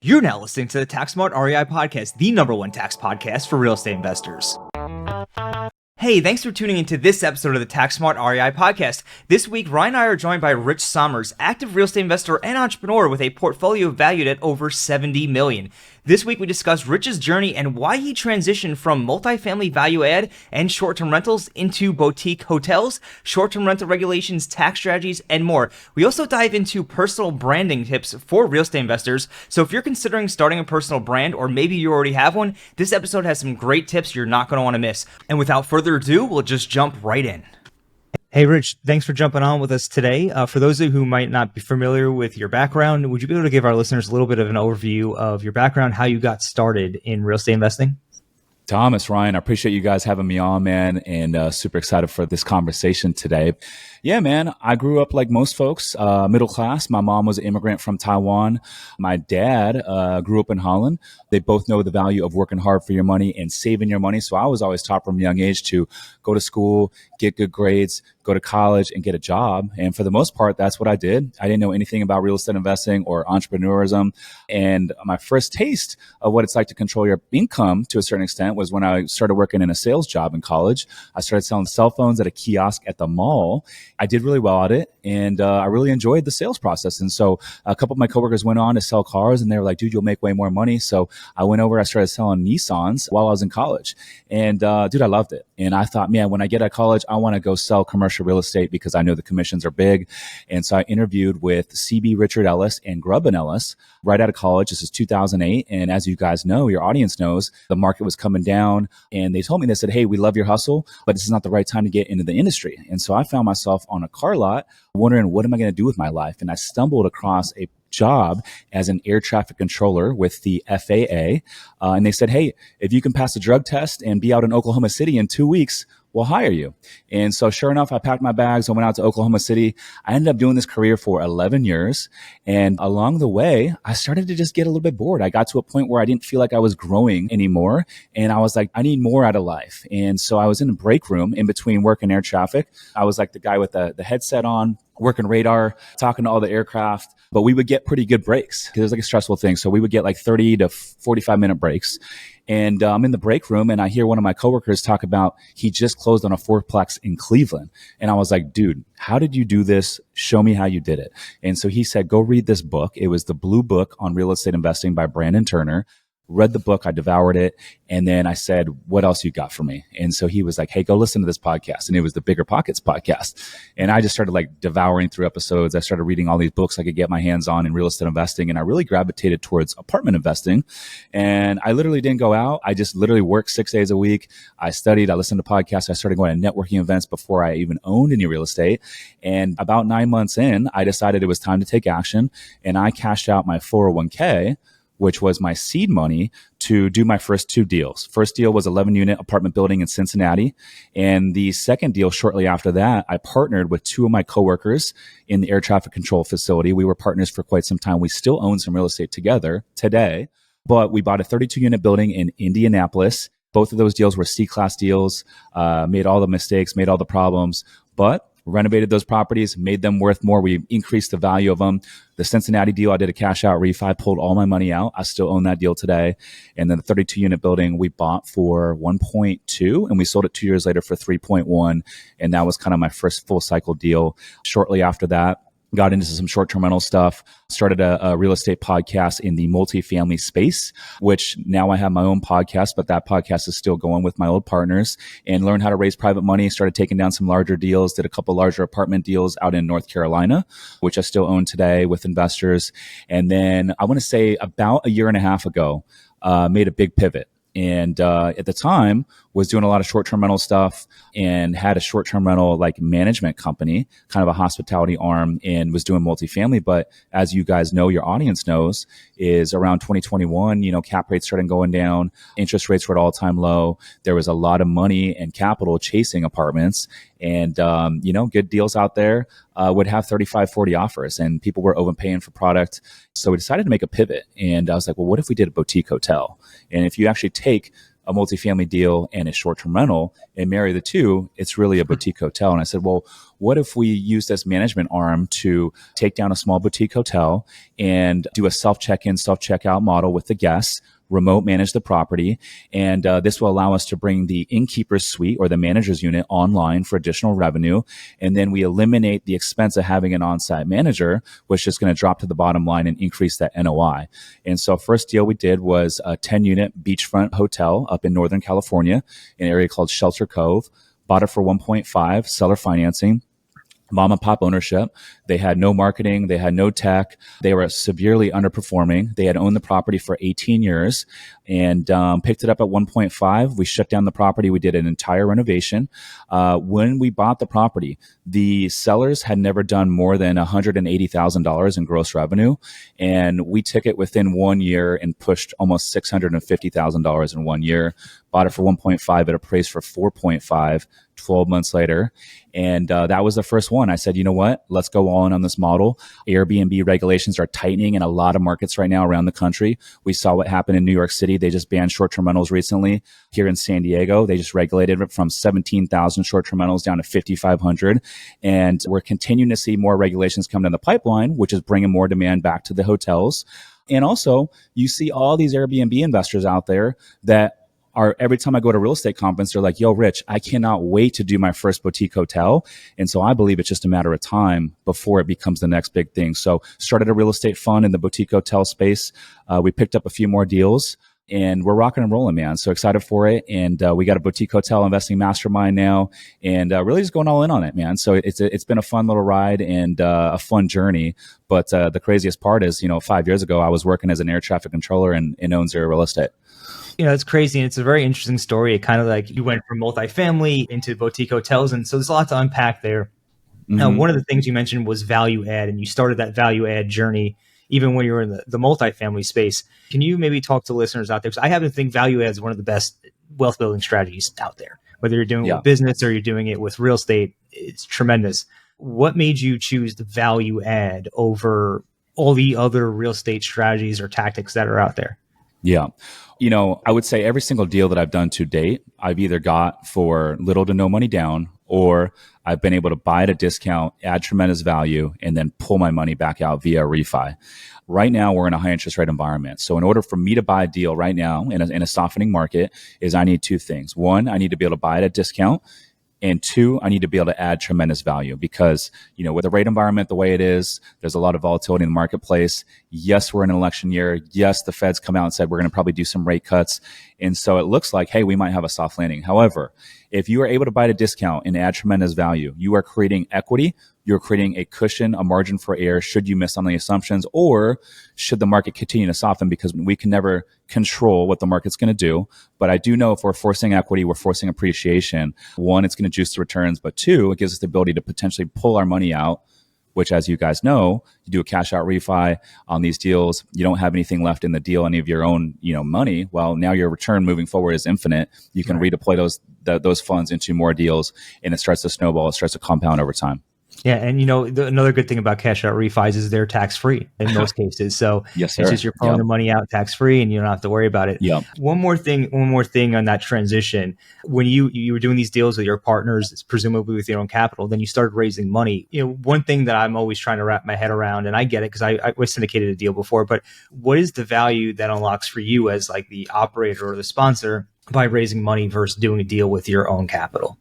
You're now listening to the Tax Smart REI podcast, the number one tax podcast for real estate investors. Hey, thanks for tuning into this episode of the Tax Smart REI podcast. This week, Ryan and I are joined by Rich Sommers, active real estate investor and entrepreneur with a portfolio valued at over $70 million. This week, we discuss Rich's journey and why he transitioned from multifamily value add and short-term rentals into boutique hotels, short-term rental regulations, tax strategies, and more. We also dive into personal branding tips for real estate investors. So if you're considering starting a personal brand, or maybe you already have one, this episode has some great tips you're not going to want to miss. And without further ado, we'll just jump right in. Hey, Rich, thanks for jumping on with us today. For those of you who might not be familiar with your background, would you be able to give our listeners a little bit of an overview of your background, how you got started in real estate investing? Thomas, Ryan, I appreciate you guys having me on, man, and super excited for this conversation today. Yeah, man, I grew up like most folks, middle class. My mom was an immigrant from Taiwan. My dad grew up in Holland. They both know the value of working hard for your money and saving your money. So I was always taught from a young age to go to school, get good grades, go to college, and get a job. And for the most part, that's what I did. I didn't know anything about real estate investing or entrepreneurism. And my first taste of what it's like to control your income to a certain extent was when I started working in a sales job in college. I started selling cell phones at a kiosk at the mall. I did really well at it, and I really enjoyed the sales process. And so a couple of my coworkers went on to sell cars, and they were like, dude, you'll make way more money. So I went over, I started selling Nissans while I was in college. And dude, I loved it. And I thought, man, when I get out of college, I want to go sell commercial real estate because I know the commissions are big. And so I interviewed with CB Richard Ellis and Grubb and Ellis right out of college. This is 2008. And as you guys know, your audience knows, the market was coming down. And they told me, they said, hey, we love your hustle, but this is not the right time to get into the industry. And so I found myself on a car lot wondering, what am I going to do with my life? And I stumbled across a job as an air traffic controller with the FAA. And they said, hey, if you can pass the drug test and be out in Oklahoma City in 2 weeks, we'll hire you. And so sure enough, I packed my bags. I went out to Oklahoma City. I ended up doing this career for 11 years. And along the way, I started to just get a little bit bored. I got to a point where I didn't feel like I was growing anymore. And I was like, I need more out of life. And so I was in a break room in between work and air traffic. I was like the guy with the headset on, working radar, talking to all the aircraft, but we would get pretty good breaks because it was like a stressful thing. So we would get like 30 to 45-minute breaks. And I'm in the break room and I hear one of my coworkers talk about he just closed on a fourplex in Cleveland. And I was like, dude, how did you do this? Show me how you did it. And so he said, go read this book. It was the Blue Book on Real Estate Investing by Brandon Turner. Read the book, I devoured it. And then I said, what else you got for me? And so he was like, hey, go listen to this podcast. And it was the Bigger Pockets podcast. And I just started like devouring through episodes. I started reading all these books I could get my hands on in real estate investing. And I really gravitated towards apartment investing. And I literally didn't go out. I just literally worked 6 days a week. I studied, I listened to podcasts. I started going to networking events before I even owned any real estate. And about 9 months in, I decided it was time to take action. And I cashed out my 401k, which was my seed money, to do my first two deals. First deal was 11-unit apartment building in Cincinnati. And the second deal, shortly after that, I partnered with two of my coworkers in the air traffic control facility. We were partners for quite some time. We still own some real estate together today, but we bought a 32-unit building in Indianapolis. Both of those deals were C-class deals, made all the mistakes, made all the problems, but renovated those properties, made them worth more. We increased the value of them. The Cincinnati deal, I did a cash out refi, pulled all my money out. I still own that deal today. And then the 32-unit building we bought for 1.2 and we sold it 2 years later for 3.1. And that was kind of my first full cycle deal. Shortly after that, got into some short-term rental stuff, started a real estate podcast in the multifamily space, which now I have my own podcast, but that podcast is still going with my old partners, and learned how to raise private money, started taking down some larger deals, did a couple larger apartment deals out in North Carolina, which I still own today with investors. And then I want to say about a year and a half ago, made a big pivot. And at the time was doing a lot of short-term rental stuff and had a short-term rental like management company, kind of a hospitality arm, and was doing multifamily. But as you guys know, your audience knows, is around 2021, cap rates started going down. Interest rates were at all-time low. There was a lot of money and capital chasing apartments, and, good deals out there would have 35, 40 offers, and people were overpaying for product. So we decided to make a pivot. And I was like, well, what if we did a boutique hotel? And if you actually take a multifamily deal and a short-term rental and marry the two, it's really a boutique hotel. And I said, well, what if we use this management arm to take down a small boutique hotel and do a self-check-in, self-checkout model with the guests, remote manage the property. And this will allow us to bring the innkeeper's suite or the manager's unit online for additional revenue. And then we eliminate the expense of having an on-site manager, which is going to drop to the bottom line and increase that NOI. And so first deal we did was a 10-unit beachfront hotel up in Northern California, in an area called Shelter Cove. Bought it for 1.5, seller financing. Mom and pop ownership. They had no marketing. They had no tech. They were severely underperforming. They had owned the property for 18 years and picked it up at 1.5. We shut down the property. We did an entire renovation. When we bought the property, the sellers had never done more than $180,000 in gross revenue. And we took it within 1 year and pushed almost $650,000 in 1 year. Bought it for 1.5. It appraised for 4.5 12 months later. And that was the first one. I said, you know what? Let's go all in on this model. Airbnb regulations are tightening in a lot of markets right now around the country. We saw what happened in New York City. They just banned short-term rentals recently. Here in San Diego, they just regulated it from 17,000 short-term rentals down to 5,500. And we're continuing to see more regulations come in the pipeline, which is bringing more demand back to the hotels. And also, you see all these Airbnb investors out there that every time I go to a real estate conference, they're like, yo, Rich, I cannot wait to do my first boutique hotel. And so I believe it's just a matter of time before it becomes the next big thing. So started a real estate fund in the boutique hotel space. We picked up a few more deals and we're rocking and rolling, man. So excited for it. And we got a boutique hotel investing mastermind now and really just going all in on it, man. So it's been a fun little ride and a fun journey. But the craziest part is, 5 years ago, I was working as an air traffic controller and owned zero real estate. It's crazy. And it's a very interesting story. It kind of like you went from multifamily into boutique hotels. And so there's a lot to unpack there. Mm-hmm. Now, one of the things you mentioned was value add, and you started that value add journey even when you were in the multifamily space. Can you maybe talk to listeners out there? Because I happen to think value add is one of the best wealth building strategies out there. Whether you're doing it with business or you're doing it with real estate, it's tremendous. What made you choose the value add over all the other real estate strategies or tactics that are out there? Yeah. I would say every single deal that I've done to date, I've either got for little to no money down, or I've been able to buy at a discount, add tremendous value, and then pull my money back out via refi. Right now, we're in a high interest rate environment. So in order for me to buy a deal right now in a softening market is I need two things. One, I need to be able to buy at a discount. And two, I need to be able to add tremendous value because, with the rate environment the way it is, there's a lot of volatility in the marketplace. Yes, we're in an election year. Yes, the Fed's come out and said we're going to probably do some rate cuts. And so it looks like, hey, we might have a soft landing. However, if you are able to buy at a discount and add tremendous value, you are creating equity. You're creating a cushion, a margin for error should you miss on the assumptions or should the market continue to soften, because we can never control what the market's going to do. But I do know if we're forcing equity, we're forcing appreciation. One, it's going to juice the returns. But two, it gives us the ability to potentially pull our money out, which, as you guys know, you do a cash out refi on these deals. You don't have anything left in the deal, any of your own, money. Well, now your return moving forward is infinite. You can redeploy those funds into more deals, and it starts to snowball. It starts to compound over time. Yeah. And, another good thing about cash out refis is they're tax free in most cases. So yes, sir. It's just you're pulling the money out tax free and you don't have to worry about it. Yep. One more thing on that transition. When you were doing these deals with your partners, presumably with your own capital, then you started raising money. One thing that I'm always trying to wrap my head around, and I get it because I was syndicated a deal before, but what is the value that unlocks for you as like the operator or the sponsor by raising money versus doing a deal with your own capital?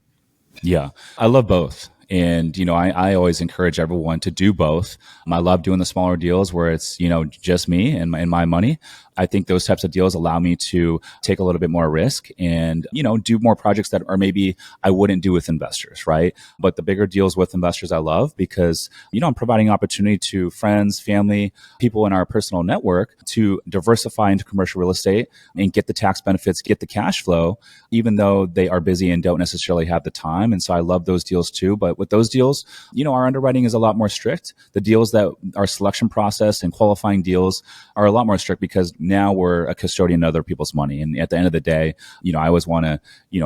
Yeah, I love both. And, I always encourage everyone to do both. I love doing the smaller deals where it's, just me and my money. I think those types of deals allow me to take a little bit more risk and, do more projects that are maybe I wouldn't do with investors, right? But the bigger deals with investors I love because, I'm providing opportunity to friends, family, people in our personal network to diversify into commercial real estate and get the tax benefits, get the cash flow, even though they are busy and don't necessarily have the time. And so I love those deals too. But with those deals, our underwriting is a lot more strict. The deals that our selection process and qualifying deals are a lot more strict because now we're a custodian of other people's money. And at the end of the day, I always want to,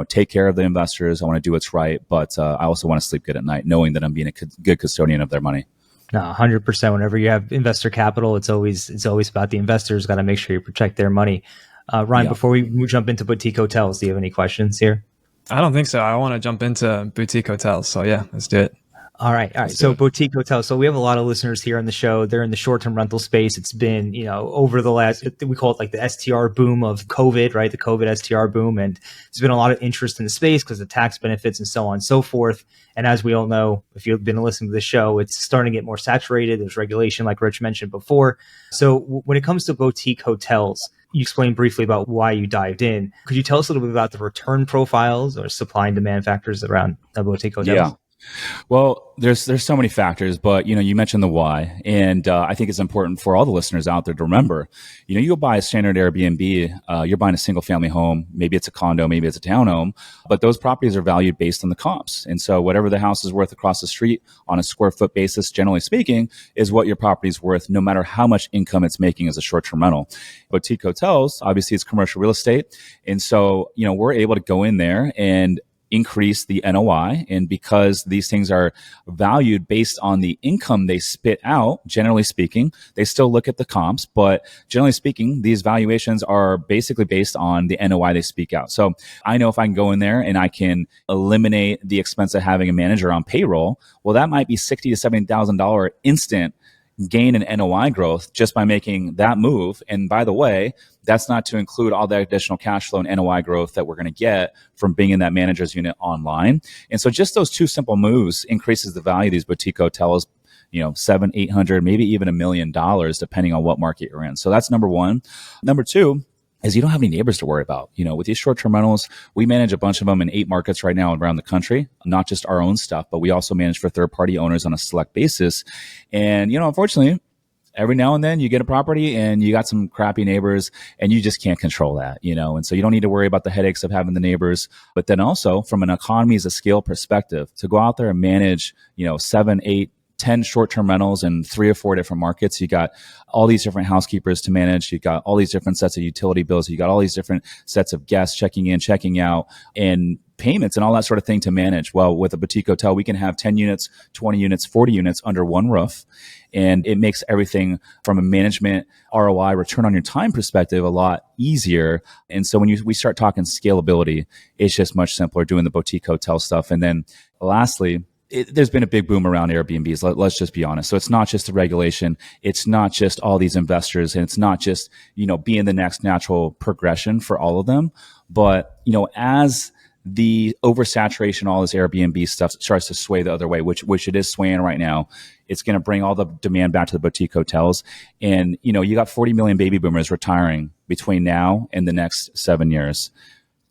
take care of the investors. I want to do what's right. But I also want to sleep good at night, knowing that I'm being a good custodian of their money. No, 100%. Whenever you have investor capital, it's always about the investors. Got to make sure you protect their money. Ryan, before we jump into boutique hotels, do you have any questions here? I don't think so. I want to jump into boutique hotels. So yeah, let's do it. All right. All right. Let's do So it. boutique hotels. So we have a lot of listeners here on the show. They're in the short-term rental space. It's been, over the last, we call it like the STR boom of COVID, right? The COVID STR boom. And there's been a lot of interest in the space because of tax benefits and so on and so forth. And as we all know, if you've been listening to the show, it's starting to get more saturated. There's regulation, like Rich mentioned before. So when it comes to boutique hotels, you explained briefly about why you dived in. Could you tell us a little bit about the return profiles or supply and demand factors around boutique Yeah. hotels? Well, there's so many factors, but you mentioned the why, and I think it's important for all the listeners out there to remember. You go buy a standard Airbnb, you're buying a single family home, maybe it's a condo, maybe it's a townhome, but those properties are valued based on the comps, and so whatever the house is worth across the street on a square foot basis, generally speaking, is what your property is worth, no matter how much income it's making as a short-term rental. Boutique hotels, obviously, it's commercial real estate, and so we're able to go in there and increase the NOI. And because these things are valued based on the income they spit out, generally speaking, they still look at the comps, but generally speaking, these valuations are basically based on the NOI they speak out. So I know if I can go in there and I can eliminate the expense of having a manager on payroll, well, that might be $60,000 to $70,000 instant gain in NOI growth just by making that move. And by the way, that's not to include all the additional cash flow and NOI growth that we're going to get from being in that manager's unit online. And so just those two simple moves increases the value of these boutique hotels, $700, $800, maybe even $1 million, depending on what market you're in. So that's number one. Number two is you don't have any neighbors to worry about. With these short-term rentals, we manage a bunch of them in 8 markets right now around the country, not just our own stuff, but we also manage for third-party owners on a select basis. And, unfortunately, every now and then you get a property and you got some crappy neighbors and you just can't control that, and so you don't need to worry about the headaches of having the neighbors. But then also from an economies of scale perspective, to go out there and manage, 7, 8, 10 short-term rentals in 3 or 4 different markets. You got all these different housekeepers to manage. You got all these different sets of utility bills. You got all these different sets of guests checking in, checking out, and payments and all that sort of thing to manage. Well, with a boutique hotel, we can have 10 units, 20 units, 40 units under one roof. And it makes everything from a management ROI, return on your time perspective, a lot easier. And so when we start talking scalability, it's just much simpler doing the boutique hotel stuff. And then lastly, there's been a big boom around Airbnbs. Let's just be honest. So it's not just the regulation. It's not just all these investors, and it's not just, being the next natural progression for all of them. But, as the oversaturation, all this Airbnb stuff starts to sway the other way, which it is swaying right now, it's going to bring all the demand back to the boutique hotels. And, you got 40 million baby boomers retiring between now and the next 7 years.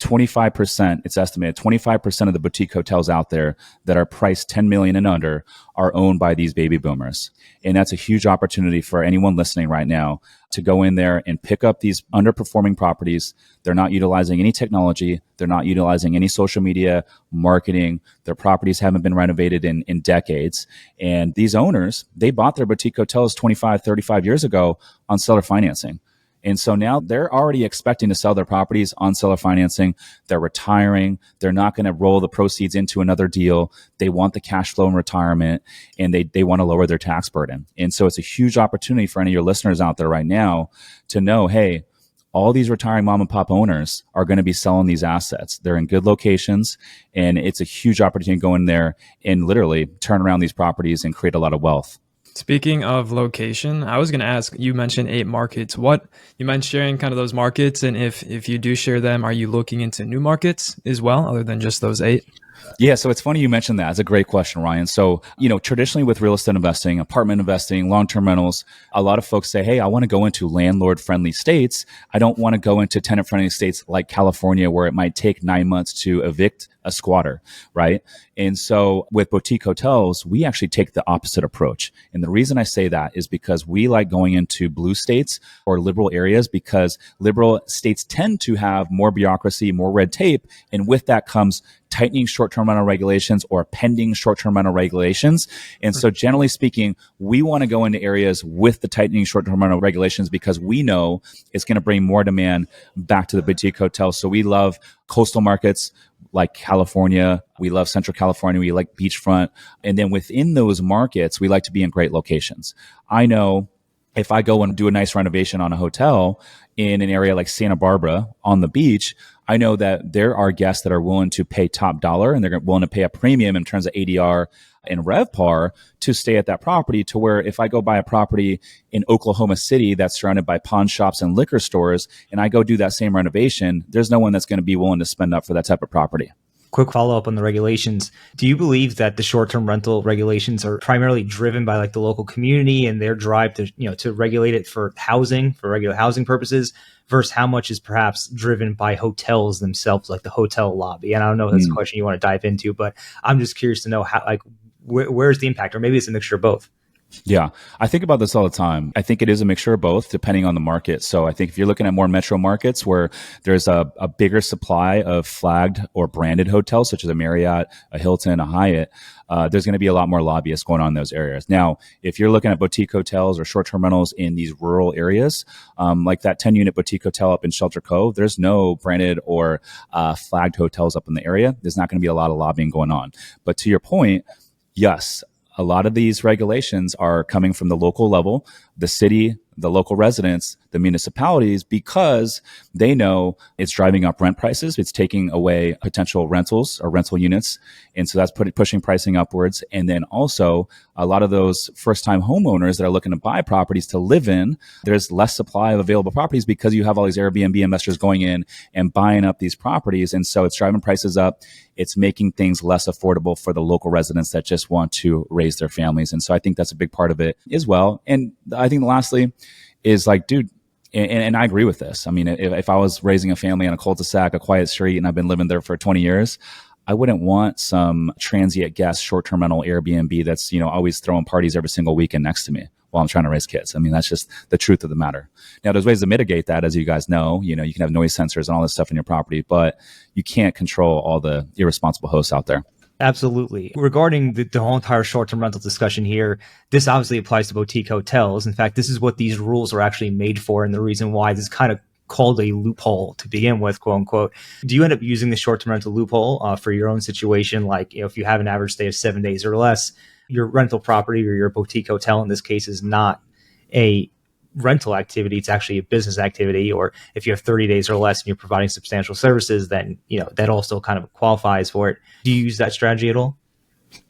25%, it's estimated 25% of the boutique hotels out there that are priced 10 million and under are owned by these baby boomers. And that's a huge opportunity for anyone listening right now to go in there and pick up these underperforming properties. They're not utilizing any technology. They're not utilizing any social media marketing. Their properties haven't been renovated in decades. And these owners, they bought their boutique hotels 25, 35 years ago on seller financing. And so now they're already expecting to sell their properties on seller financing. They're retiring. They're not going to roll the proceeds into another deal. They want the cash flow in retirement, and they want to lower their tax burden. And so it's a huge opportunity for any of your listeners out there right now to know, hey, all these retiring mom and pop owners are going to be selling these assets. They're in good locations, and it's a huge opportunity to go in there and literally turn around these properties and create a lot of wealth. Speaking of location, I was going to ask, you mentioned 8 markets. You mind sharing kind of those markets? And if you do share them, are you looking into new markets as well, other than just those 8? Yeah, so it's funny you mentioned that. It's a great question, Ryan. So, traditionally with real estate investing, apartment investing, long-term rentals, a lot of folks say, hey, I want to go into landlord-friendly states. I don't want to go into tenant-friendly states like California, where it might take 9 months to evict a squatter, right? And so with boutique hotels, we actually take the opposite approach. And the reason I say that is because we like going into blue states or liberal areas, because liberal states tend to have more bureaucracy, more red tape. And with that comes tightening short-term rental regulations or pending short-term rental regulations. And so generally speaking, we want to go into areas with the tightening short-term rental regulations because we know it's going to bring more demand back to the boutique hotels. So we love coastal markets like California. We love Central California. We like beachfront. And then within those markets, we like to be in great locations. I know if I go and do a nice renovation on a hotel in an area like Santa Barbara on the beach, I know that there are guests that are willing to pay top dollar, and they're willing to pay a premium in terms of ADR in RevPAR to stay at that property, to where if I go buy a property in Oklahoma City that's surrounded by pawn shops and liquor stores, and I go do that same renovation, there's no one that's going to be willing to spend up for that type of property. Quick follow-up on the regulations. Do you believe that the short-term rental regulations are primarily driven by like the local community and their drive to, to regulate it for housing, for regular housing purposes, versus how much is perhaps driven by hotels themselves, like the hotel lobby? And I don't know if that's a question you want to dive into, but I'm just curious to know how, like, where's the impact? Or maybe it's a mixture of both. Yeah, I think about this all the time. I think it is a mixture of both depending on the market. So I think if you're looking at more metro markets where there's a bigger supply of flagged or branded hotels, such as a Marriott, a Hilton, a Hyatt, there's going to be a lot more lobbyists going on in those areas. Now, if you're looking at boutique hotels or short-term rentals in these rural areas, like that 10-unit boutique hotel up in Shelter Cove, there's no branded or flagged hotels up in the area. There's not going to be a lot of lobbying going on. But to your point, yes, a lot of these regulations are coming from the local level, the city, the local residents, the municipalities, because they know it's driving up rent prices. It's taking away potential rentals or rental units. And so that's pushing pricing upwards. And then also a lot of those first-time homeowners that are looking to buy properties to live in, there's less supply of available properties because you have all these Airbnb investors going in and buying up these properties. And so it's driving prices up. It's making things less affordable for the local residents that just want to raise their families. And so I think that's a big part of it as well. And I think lastly is like, dude, and I agree with this. I mean, if I was raising a family on a cul-de-sac, a quiet street, and I've been living there for 20 years, I wouldn't want some transient guest short-term rental Airbnb that's, always throwing parties every single weekend next to me while I'm trying to raise kids. I mean, that's just the truth of the matter. Now, there's ways to mitigate that, as you guys know. You can have noise sensors and all this stuff in your property, but you can't control all the irresponsible hosts out there. Absolutely. Regarding the whole entire short-term rental discussion here, this obviously applies to boutique hotels. In fact, this is what these rules are actually made for, and the reason why this is kind of called a loophole to begin with, quote unquote. Do you end up using the short-term rental loophole for your own situation? Like, if you have an average stay of 7 days or less, your rental property or your boutique hotel in this case is not a rental activity, it's actually a business activity. Or if you have 30 days or less and you're providing substantial services, then that also kind of qualifies for it. Do you use that strategy at all?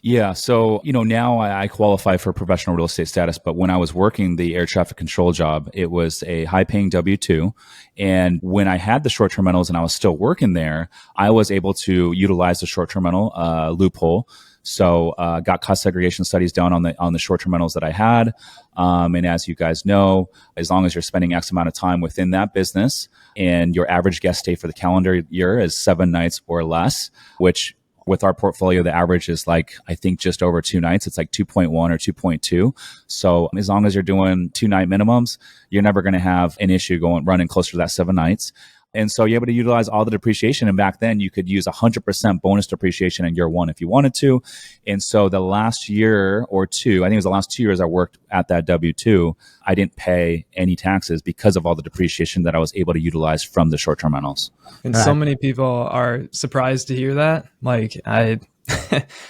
Yeah. So, now I qualify for professional real estate status, but when I was working the air traffic control job, it was a high paying W-2. And when I had the short-term rentals and I was still working there, I was able to utilize the short-term rental loophole. So got cost segregation studies done on the short-term rentals that I had. And as you guys know, as long as you're spending X amount of time within that business and your average guest stay for the calendar year is 7 nights or less, which with our portfolio, the average is like, I think just over 2 nights. It's like 2.1 or 2.2. So as long as you're doing 2-night minimums, you're never going to have an issue running closer to that 7 nights. And so you're able to utilize all the depreciation. And back then you could use 100% bonus depreciation in year one if you wanted to. And so the last year or two, I think it was the last 2 years I worked at that W-2, I didn't pay any taxes because of all the depreciation that I was able to utilize from the short-term rentals. And so many people are surprised to hear that. Like I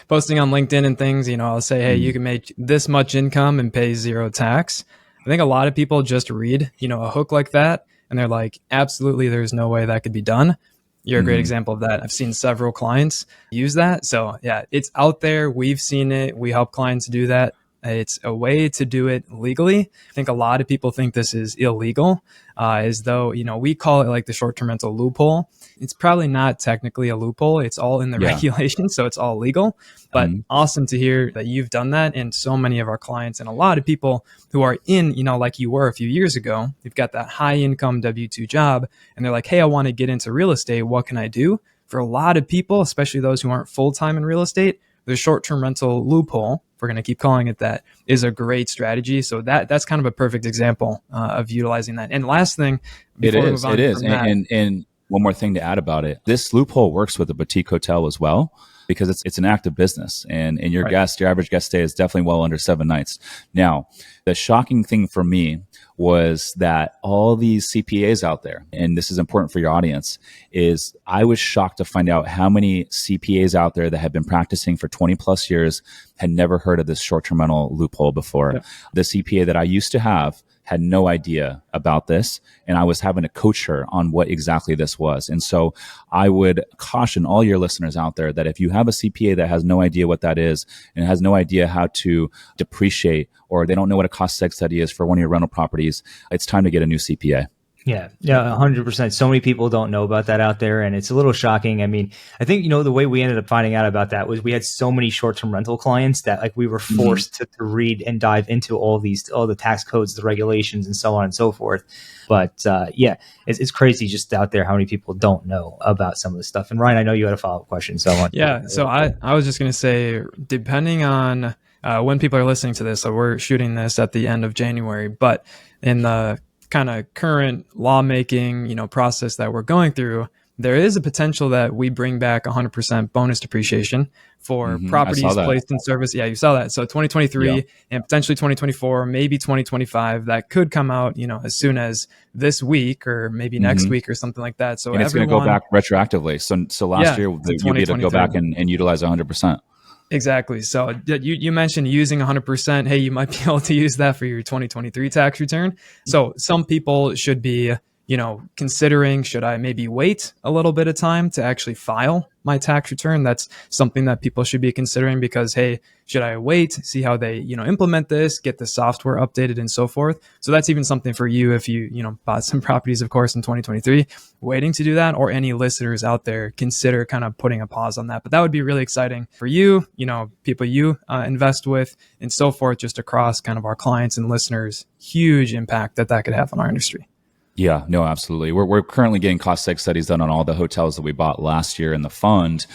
posting on LinkedIn and things, I'll say, hey, you can make this much income and pay 0 tax. I think a lot of people just read, a hook like that. And they're like, absolutely, there's no way that could be done. You're a great example of that. I've seen several clients use that. So yeah, it's out there. We've seen it. We help clients do that. It's a way to do it legally. I think a lot of people think this is illegal, as though, we call it like the short-term rental loophole. It's probably not technically a loophole. It's all in the regulations, so it's all legal. But awesome to hear that you've done that. And so many of our clients and a lot of people who are in, like you were a few years ago, you've got that high income W-2 job and they're like, hey, I want to get into real estate. What can I do? For a lot of people, especially those who aren't full-time in real estate, the short-term rental loophole, if we're going to keep calling it that, is a great strategy. So that's kind of a perfect example of utilizing that. And last thing, it is. And one more thing to add about it. This loophole works with a boutique hotel as well, because it's an active business and your average guest stay is definitely well under 7 nights. Now, the shocking thing for me was that all these CPAs out there, and this is important for your audience, is I was shocked to find out how many CPAs out there that had been practicing for 20 plus years had never heard of this short-term rental loophole before. The CPA that I used to have had no idea about this, and I was having to coach her on what exactly this was. And so I would caution all your listeners out there that if you have a CPA that has no idea what that is and has no idea how to depreciate, or they don't know what a cost seg study is for one of your rental properties, it's time to get a new CPA. Yeah, 100%. So many people don't know about that out there, and it's a little shocking. I mean, I think, the way we ended up finding out about that was we had so many short-term rental clients that like we were forced to read and dive into all the tax codes, the regulations, and so on and so forth. But it's crazy just out there how many people don't know about some of this stuff. And Ryan, I know you had a follow-up question. So I was just going to say, depending on when people are listening to this, so we're shooting this at the end of January, but in the kind of current lawmaking, process that we're going through, there is a potential that we bring back 100% bonus depreciation for properties placed in service. Yeah, you saw that. So 2023 and potentially 2024, maybe 2025, that could come out, as soon as this week or maybe next week or something like that. So and it's going to go back retroactively. So last year you'll be able to go back and utilize 100%. Exactly. So you mentioned using 100%. Hey, you might be able to use that for your 2023 tax return. So some people should be, considering, should I maybe wait a little bit of time to actually file my tax return? That's something that people should be considering because, hey, should I wait, see how they, implement this, get the software updated and so forth. So that's even something for you if you, bought some properties, of course, in 2023, waiting to do that, or any listeners out there, consider kind of putting a pause on that. But that would be really exciting for you, people you invest with and so forth, just across kind of our clients and listeners. Huge impact that could have on our industry. Yeah, no, absolutely. We're currently getting cost seg studies done on all the hotels that we bought last year in the fund.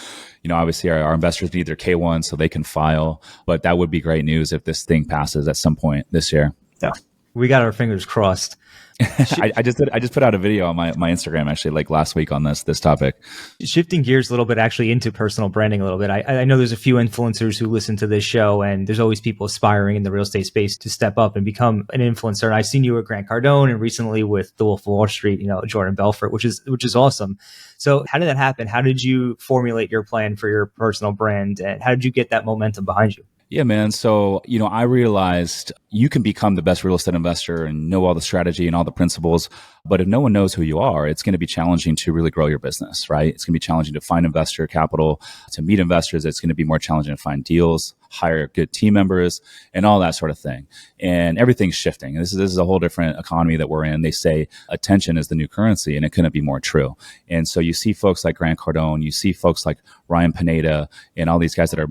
Obviously our investors need their K1 so they can file, but that would be great news if this thing passes at some point this year. Yeah, we got our fingers crossed. I just put out a video on my Instagram actually like last week on this topic. Shifting gears a little bit actually into personal branding a little bit. I know there's a few influencers who listen to this show, and there's always people aspiring in the real estate space to step up and become an influencer. And I've seen you at Grant Cardone and recently with the Wolf of Wall Street, Jordan Belfort, which is awesome. So how did that happen? How did you formulate your plan for your personal brand, and how did you get that momentum behind you? Yeah, man. So, I realized you can become the best real estate investor and know all the strategy and all the principles. But if no one knows who you are, it's going to be challenging to really grow your business, right? It's going to be challenging to find investor capital, to meet investors. It's going to be more challenging to find deals, hire good team members, and all that sort of thing. And everything's shifting. This is a whole different economy that we're in. They say attention is the new currency, and it couldn't be more true. And so you see folks like Grant Cardone, you see folks like Ryan Pineda, and all these guys that are,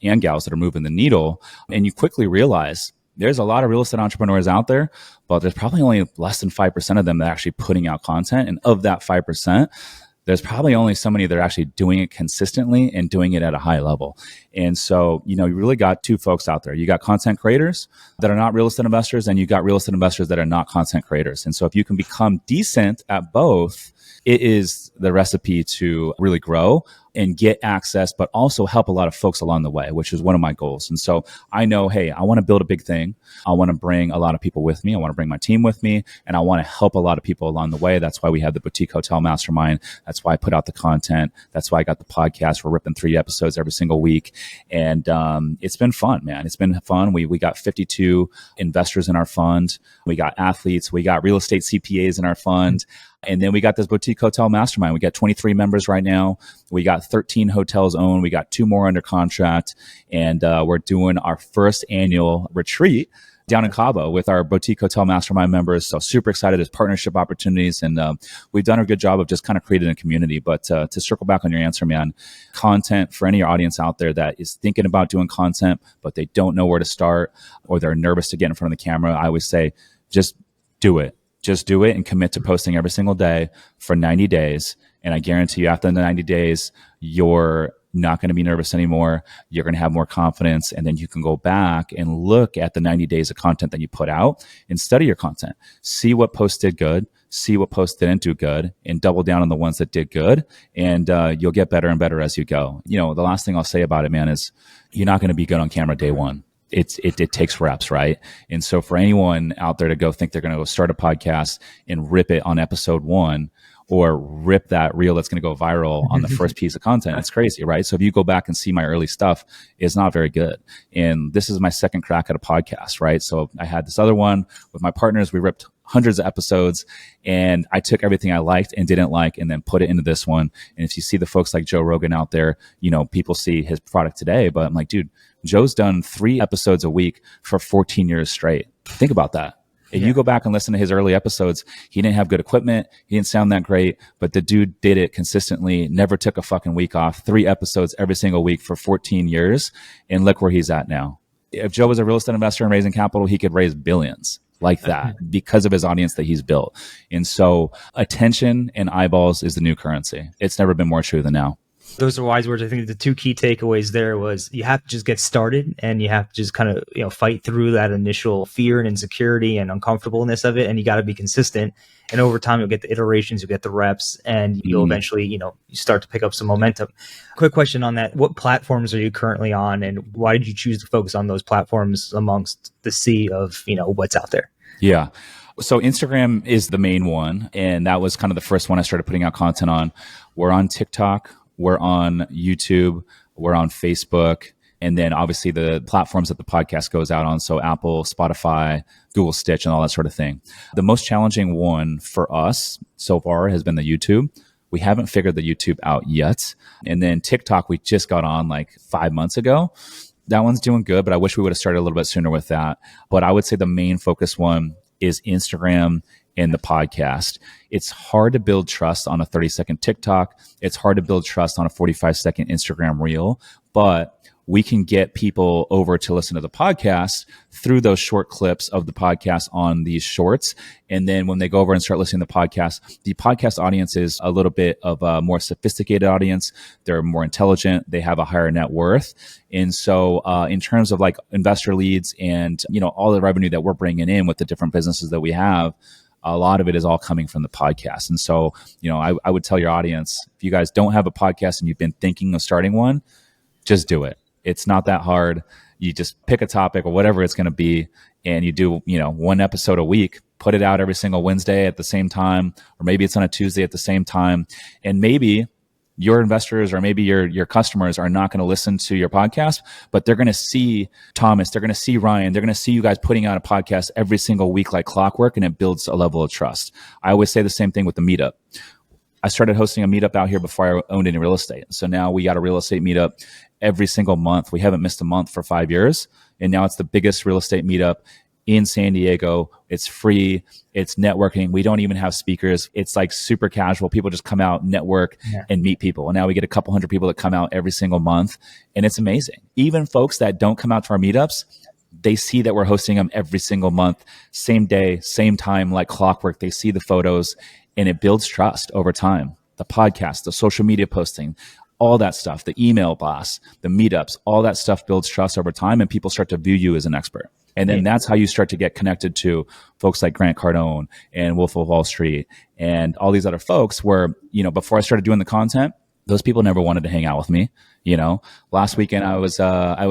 and gals that are moving the needle. And you quickly realize there's a lot of real estate entrepreneurs out there, but there's probably only less than 5% of them that are actually putting out content. And of that 5%, there's probably only so many that are actually doing it consistently and doing it at a high level. And so, you really got two folks out there. You got content creators that are not real estate investors, and you got real estate investors that are not content creators. And so if you can become decent at both, it is the recipe to really grow and get access, but also help a lot of folks along the way, which is one of my goals. And so I know, hey, I want to build a big thing. I want to bring a lot of people with me. I want to bring my team with me, and I want to help a lot of people along the way. That's why we have the Boutique Hotel Mastermind. That's why I put out the content. That's why I got the podcast. We're ripping 3 episodes every single week. And it's been fun, man. It's been fun. We got 52 investors in our fund. We got athletes. We got real estate CPAs in our fund. And then we got this Boutique Hotel Mastermind. We got 23 members right now. We got 13 hotels owned. We got 2 more under contract. And we're doing our first annual retreat down in Cabo with our Boutique Hotel Mastermind members. So super excited. There's partnership opportunities. And we've done a good job of just kind of creating a community. But to circle back on your answer, man, content for any of your audience out there that is thinking about doing content, but they don't know where to start, or they're nervous to get in front of the camera, I always say, just do it. Just do it and commit to posting every single day for 90 days. And I guarantee you after the 90 days, you're not going to be nervous anymore. You're going to have more confidence. And then you can go back and look at the 90 days of content that you put out and study your content. See what posts did good, see what posts didn't do good, and double down on the ones that did good. And you'll get better and better as you go. The last thing I'll say about it, man, is you're not going to be good on camera day one. It takes reps, right? And so for anyone out there to go think they're going to go start a podcast and rip it on episode 1, or rip that reel that's going to go viral on the first piece of content. It's crazy, right? So if you go back and see my early stuff, it's not very good. And this is my second crack at a podcast, right? So I had this other one with my partners. We ripped hundreds of episodes, and I took everything I liked and didn't like and then put it into this one. And if you see the folks like Joe Rogan out there, people see his product today, but I'm like, dude, Joe's done 3 episodes a week for 14 years straight. Think about that. If you go back and listen to his early episodes, he didn't have good equipment. He didn't sound that great, but the dude did it consistently, never took a fucking week off, 3 episodes every single week for 14 years. And look where he's at now. If Joe was a real estate investor and raising capital, he could raise billions like that because of his audience that he's built. And so attention and eyeballs is the new currency. It's never been more true than now. Those are wise words. I think the 2 key takeaways there was you have to just get started, and you have to just kind of, fight through that initial fear and insecurity and uncomfortableness of it. And you got to be consistent. And over time, you'll get the iterations, you'll get the reps, and you'll eventually, you start to pick up some momentum. Quick question on that. What platforms are you currently on, and why did you choose to focus on those platforms amongst the sea of, what's out there? Yeah. So Instagram is the main one. And that was kind of the first one I started putting out content on. We're on TikTok. We're on YouTube, we're on Facebook, and then obviously the platforms that the podcast goes out on. So Apple, Spotify, Google Stitch, and all that sort of thing. The most challenging one for us so far has been the YouTube. We haven't figured the YouTube out yet. And then TikTok, we just got on like 5 months ago. That one's doing good, but I wish we would have started a little bit sooner with that. But I would say the main focus one is Instagram and the podcast. It's hard to build trust on a 30-second TikTok. It's hard to build trust on a 45-second Instagram reel, but we can get people over to listen to the podcast through those short clips of the podcast on these shorts. And then when they go over and start listening to the podcast audience is a little bit of a more sophisticated audience. They're more intelligent. They have a higher net worth. And so in terms of like investor leads and, all the revenue that we're bringing in with the different businesses that we have, a lot of it is all coming from the podcast. And so, I would tell your audience, if you guys don't have a podcast and you've been thinking of starting one, just do it. It's not that hard. You just pick a topic or whatever it's going to be, and you do, 1 episode a week, put it out every single Wednesday at the same time, or maybe it's on a Tuesday at the same time. And maybe your investors or maybe your customers are not going to listen to your podcast, but they're going to see Thomas, they're going to see Ryan, they're going to see you guys putting out a podcast every single week like clockwork, and it builds a level of trust. I always say the same thing with the meetup. I started hosting a meetup out here before I owned any real estate. So now we got a real estate meetup every single month. We haven't missed a month for 5 years. And now it's the biggest real estate meetup in San Diego. It's free. It's networking. We don't even have speakers. It's like super casual. People just come out, network, and meet people. And now we get a couple hundred people that come out every single month. And it's amazing. Even folks that don't come out to our meetups, they see that we're hosting them every single month, same day, same time, like clockwork. They see the photos, and it builds trust over time. The podcast, the social media posting, all that stuff, the email blasts, the meetups, all that stuff builds trust over time, and people start to view you as an expert. And then that's how you start to get connected to folks like Grant Cardone and Wolf of Wall Street and all these other folks where, before I started doing the content, those people never wanted to hang out with me. Last weekend I was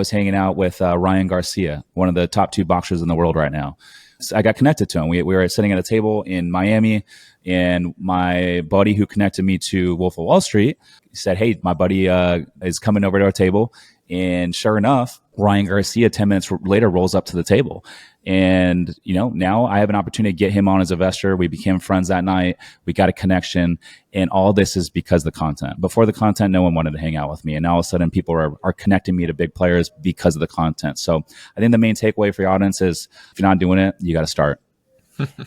hanging out with Ryan Garcia, one of the top 2 boxers in the world right now. So I got connected to him. We were sitting at a table in Miami, and my buddy who connected me to Wolf of Wall Street said, "Hey, my buddy is coming over to our table." And sure enough, Ryan Garcia 10 minutes later rolls up to the table. And, now I have an opportunity to get him on as an investor. We became friends that night. We got a connection. And all this is because of the content. Before the content, no one wanted to hang out with me. And now all of a sudden people are connecting me to big players because of the content. So I think the main takeaway for your audience is if you're not doing it, you got to start.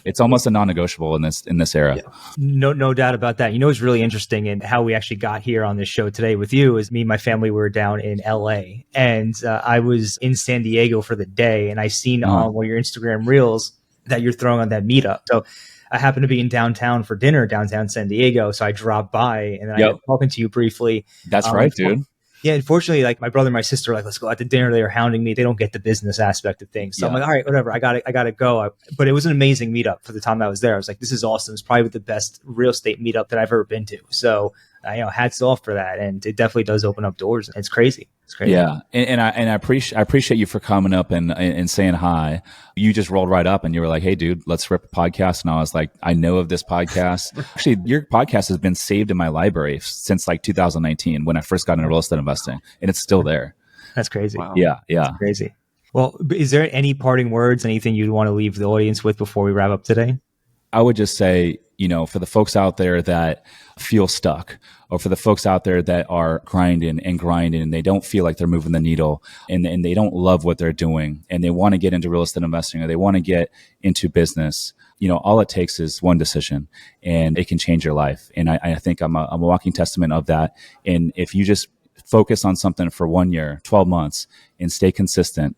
It's almost a non-negotiable in this era. Yeah. No doubt about that. What's really interesting and how we actually got here on this show today with you is me and my family were down in LA, and I was in San Diego for the day, and I seen on one of your Instagram reels that you're throwing on that meetup. So I happened to be in downtown for dinner, downtown San Diego. So I dropped by, and then I was talking to you briefly. That's right, dude. Yeah, unfortunately, like my brother and my sister are like, let's go out to dinner. They were hounding me. They don't get the business aspect of things. So I'm like, all right, whatever. I gotta go. But it was an amazing meetup for the time I was there. I was like, this is awesome. It's probably the best real estate meetup that I've ever been to. So hats off for that. And it definitely does open up doors. It's crazy. It's crazy. Yeah. And I appreciate you for coming up and saying hi. You just rolled right up and you were like, hey dude, let's rip a podcast. And I was like, I know of this podcast. Actually, your podcast has been saved in my library since like 2019 when I first got into real estate investing, and it's still there. That's crazy. Wow. Yeah. That's crazy. Well, is there any parting words, anything you'd want to leave the audience with before we wrap up today? I would just say, for the folks out there that feel stuck, or for the folks out there that are grinding and they don't feel like they're moving the needle, and they don't love what they're doing, and they want to get into real estate investing, or they want to get into business, all it takes is one decision and it can change your life. And I think I'm a walking testament of that. And if you just focus on something for 1 year, 12 months, and stay consistent,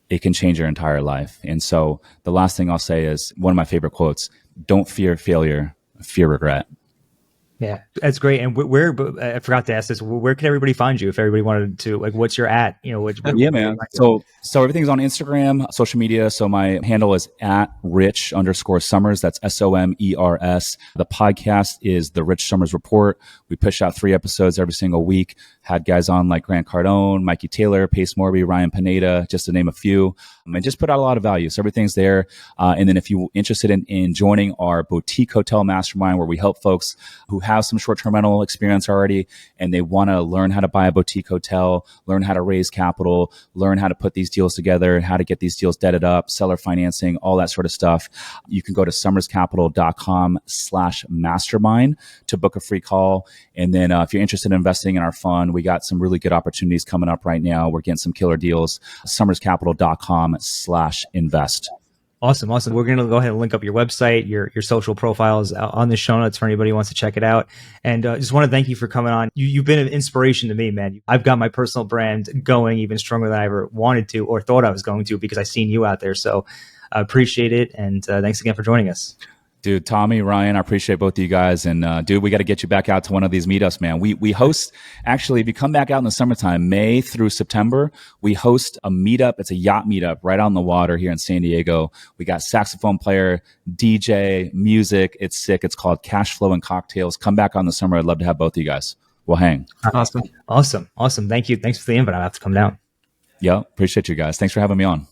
it can change your entire life. And so the last thing I'll say is one of my favorite quotes: don't fear failure, fear regret. Yeah, that's great. And where I forgot to ask this, where can everybody find you if everybody wanted to, like, what's your at, Yeah, man. So everything's on Instagram, social media. So my handle is at Rich_Summers. That's SOMERS. The podcast is the Rich Summers Report. We push out 3 episodes every single week. Had guys on like Grant Cardone, Mikey Taylor, Pace Morby, Ryan Pineda, just to name a few, and just put out a lot of value. So everything's there. And then if you're interested in joining our boutique hotel mastermind, where we help folks who have some short-term rental experience already, and they want to learn how to buy a boutique hotel, learn how to raise capital, learn how to put these deals together, how to get these deals deaded up, seller financing, all that sort of stuff, you can go to summerscapital.com/mastermind to book a free call. And then if you're interested in investing in our fund, we got some really good opportunities coming up right now. We're getting some killer deals. summerscapital.com/invest. Awesome. We're going to go ahead and link up your website, your social profiles on the show notes for anybody who wants to check it out. And just want to thank you for coming on. You've been an inspiration to me, man. I've got my personal brand going even stronger than I ever wanted to or thought I was going to, because I've seen you out there. So I appreciate it. And thanks again for joining us. Dude, Tommy, Ryan, I appreciate both of you guys. And dude, we got to get you back out to one of these meetups, man. We host, actually, if you come back out in the summertime, May through September, we host a meetup. It's a yacht meetup right on the water here in San Diego. We got saxophone player, DJ, music. It's sick. It's called Cash Flow and Cocktails. Come back on the summer. I'd love to have both of you guys. We'll hang. Awesome. Thank you. Thanks for the invite. I'll have to come down. Yeah, appreciate you guys. Thanks for having me on.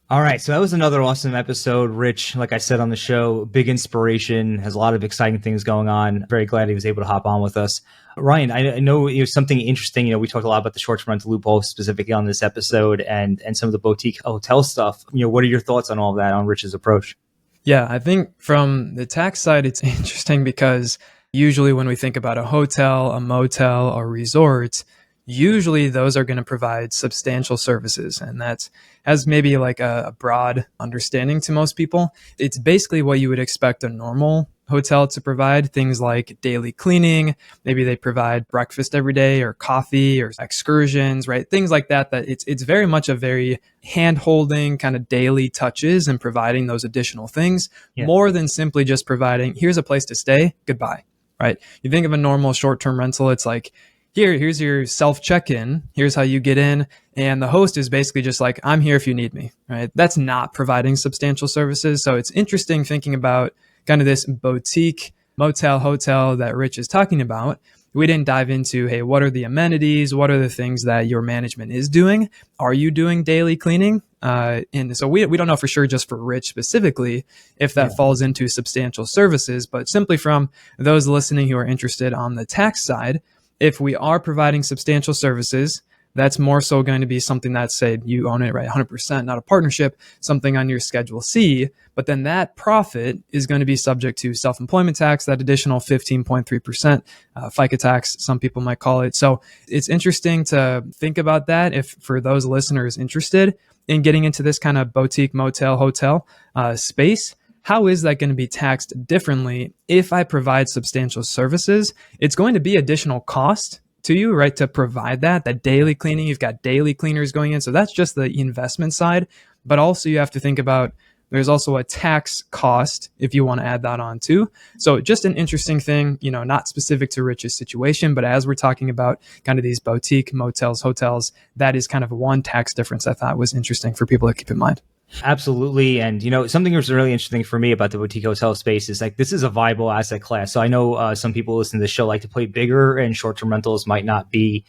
All right. So that was another awesome episode. Rich, like I said on the show, big inspiration, has a lot of exciting things going on. Very glad he was able to hop on with us. Ryan, I know something interesting. We talked a lot about the short-term rental loophole specifically on this episode and some of the boutique hotel stuff. What are your thoughts on all of that, on Rich's approach? Yeah, I think from the tax side, it's interesting because usually when we think about a hotel, a motel, or resort, usually those are going to provide substantial services, and that has maybe like a broad understanding to most people. It's basically what you would expect a normal hotel to provide, things like daily cleaning. Maybe they provide breakfast every day, or coffee, or excursions, right? Things like that, it's very much a very hand-holding kind of daily touches and providing those additional things, more than simply just providing, here's a place to stay, goodbye, right? You think of a normal short-term rental, it's like, here's your self check-in. Here's how you get in. And the host is basically just like, I'm here if you need me, right? That's not providing substantial services. So it's interesting thinking about kind of this boutique motel, hotel that Rich is talking about. We didn't dive into, hey, what are the amenities? What are the things that your management is doing? Are you doing daily cleaning? And so we don't know for sure, just for Rich specifically, if that falls into substantial services. But simply from those listening who are interested on the tax side, if we are providing substantial services, that's more so going to be something that, say, you own it, right, 100%, not a partnership, something on your Schedule C. But then that profit is going to be subject to self-employment tax, that additional 15.3%, FICA tax, some people might call it. So it's interesting to think about that if for those listeners interested in getting into this kind of boutique, motel, hotel space. How is that going to be taxed differently if I provide substantial services? It's going to be additional cost to you, right? To provide that daily cleaning, you've got daily cleaners going in. So that's just the investment side. But also you have to think about, there's also a tax cost if you want to add that on too. So just an interesting thing, not specific to Rich's situation, but as we're talking about kind of these boutique motels, hotels, that is kind of one tax difference I thought was interesting for people to keep in mind. Absolutely. And, something that was really interesting for me about the boutique hotel space is like, this is a viable asset class. So I know some people listening to the show like to play bigger, and short-term rentals might not be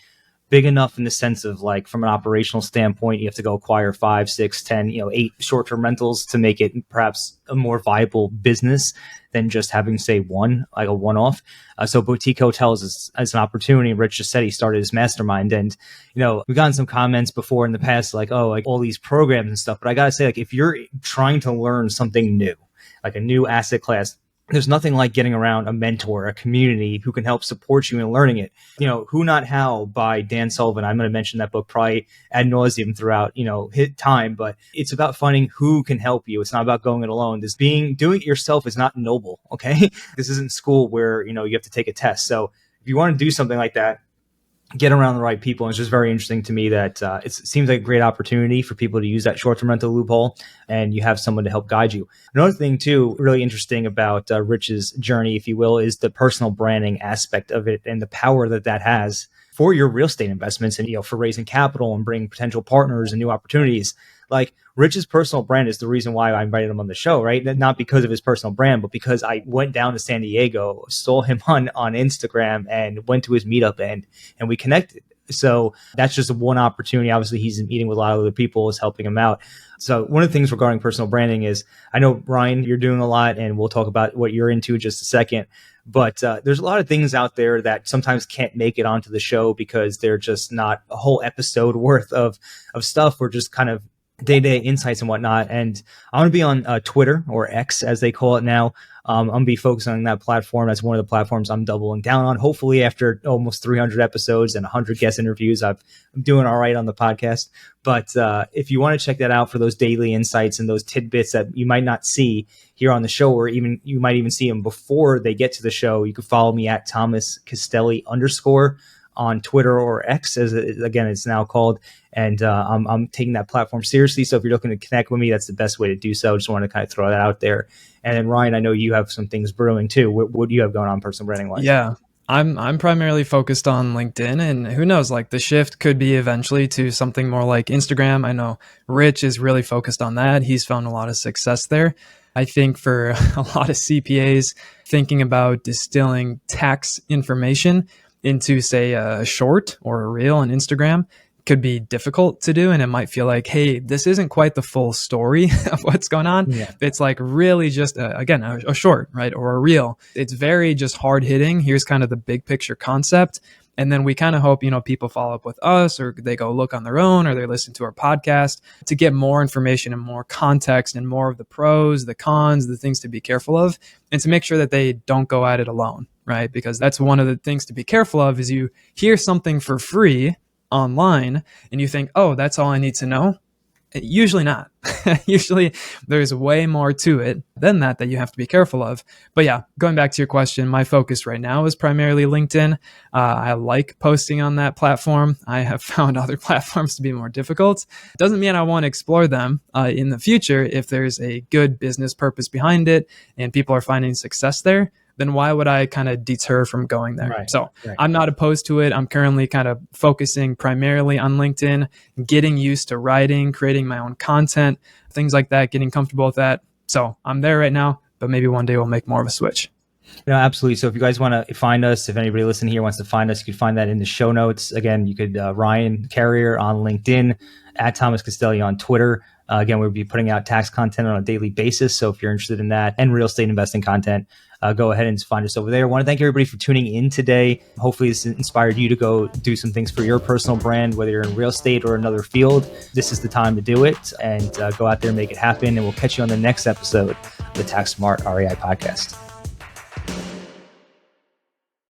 big enough in the sense of like from an operational standpoint, you have to go acquire 5, 6, 10, 8 short-term rentals to make it perhaps a more viable business than just having, say, one, like a one-off. So boutique hotels is as an opportunity. Rich just said he started his mastermind, and we've gotten some comments before in the past like, oh, like all these programs and stuff. But I gotta say, like, if you're trying to learn something new, like a new asset class, there's nothing like getting around a mentor, a community who can help support you in learning it. Who Not How by Dan Sullivan. I'm going to mention that book probably ad nauseum throughout, his time, but it's about finding who can help you. It's not about going it alone. Doing it yourself is not noble. Okay. This isn't school where, you have to take a test. So if you want to do something like that, get around the right people. And it's just very interesting to me that it seems like a great opportunity for people to use that short-term rental loophole, and you have someone to help guide you. Another thing too, really interesting about Rich's journey, if you will, is the personal branding aspect of it and the power that has for your real estate investments and, for raising capital and bringing potential partners and new opportunities. Like Rich's personal brand is the reason why I invited him on the show, right? Not because of his personal brand, but because I went down to San Diego, saw him on Instagram, and went to his meetup and we connected. So that's just one opportunity. Obviously, he's meeting with a lot of other people, is helping him out. So one of the things regarding personal branding is, I know, Ryan, you're doing a lot, and we'll talk about what you're into in just a second. But there's a lot of things out there that sometimes can't make it onto the show because they're just not a whole episode worth of stuff. We're just kind of day-to-day insights and whatnot. And I'm going to be on Twitter, or X as they call it now. I'm going to be focusing on that platform. That's one of the platforms I'm doubling down on. Hopefully after almost 300 episodes and 100 guest interviews, I'm doing all right on the podcast. But if you want to check that out for those daily insights and those tidbits that you might not see here on the show, or even you might even see them before they get to the show, you can follow me at Thomas Castelli _ on Twitter, or X, as again it's now called. And I'm taking that platform seriously. So if you're looking to connect with me, that's the best way to do so. Just want to kind of throw that out there. And then Ryan, I know you have some things brewing too. What do you have going on personal branding wise? Yeah, I'm primarily focused on LinkedIn, and who knows, like the shift could be eventually to something more like Instagram. I know Rich is really focused on that. He's found a lot of success there. I think for a lot of CPAs, thinking about distilling tax information into, say, a short or a reel on Instagram could be difficult to do. And it might feel like, hey, this isn't quite the full story of what's going on. Yeah. It's like really just, a short, right? Or a reel. It's very just hard hitting. Here's kind of the big picture concept. And then we kind of hope, people follow up with us, or they go look on their own, or they listen to our podcast to get more information and more context and more of the pros, the cons, the things to be careful of, and to make sure that they don't go at it alone, right? Because that's one of the things to be careful of, is you hear something for free online and you think, oh, that's all I need to know. Usually not. Usually there's way more to it than that you have to be careful of. But yeah, going back to your question, my focus right now is primarily LinkedIn. I like posting on that platform. I have found other platforms to be more difficult. Doesn't mean I won't explore them in the future if there's a good business purpose behind it and people are finding success there. Then why would I kind of deter from going there? Right, so I'm not opposed to it. I'm currently kind of focusing primarily on LinkedIn, getting used to writing, creating my own content, things like that, getting comfortable with that. So I'm there right now, but maybe one day we'll make more of a switch. No, absolutely. So if you guys want to find us, if anybody listening here wants to find us, you can find that in the show notes. Again, you could Ryan Carrier on LinkedIn, at Thomas Castelli on Twitter. Again, we'll be putting out tax content on a daily basis. So if you're interested in that and real estate investing content, go ahead and find us over there. I want to thank everybody for tuning in today. Hopefully this inspired you to go do some things for your personal brand, whether you're in real estate or another field. This is the time to do it, and go out there and make it happen. And we'll catch you on the next episode of the Tax Smart REI podcast.